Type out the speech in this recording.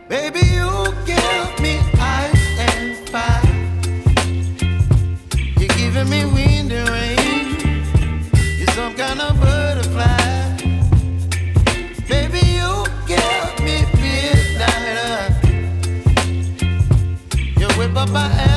Baby, you give me ice and fire. You're giving me wind and rain. You're some kind of butterfly. Baby, you give me midnight. You whip up my ass.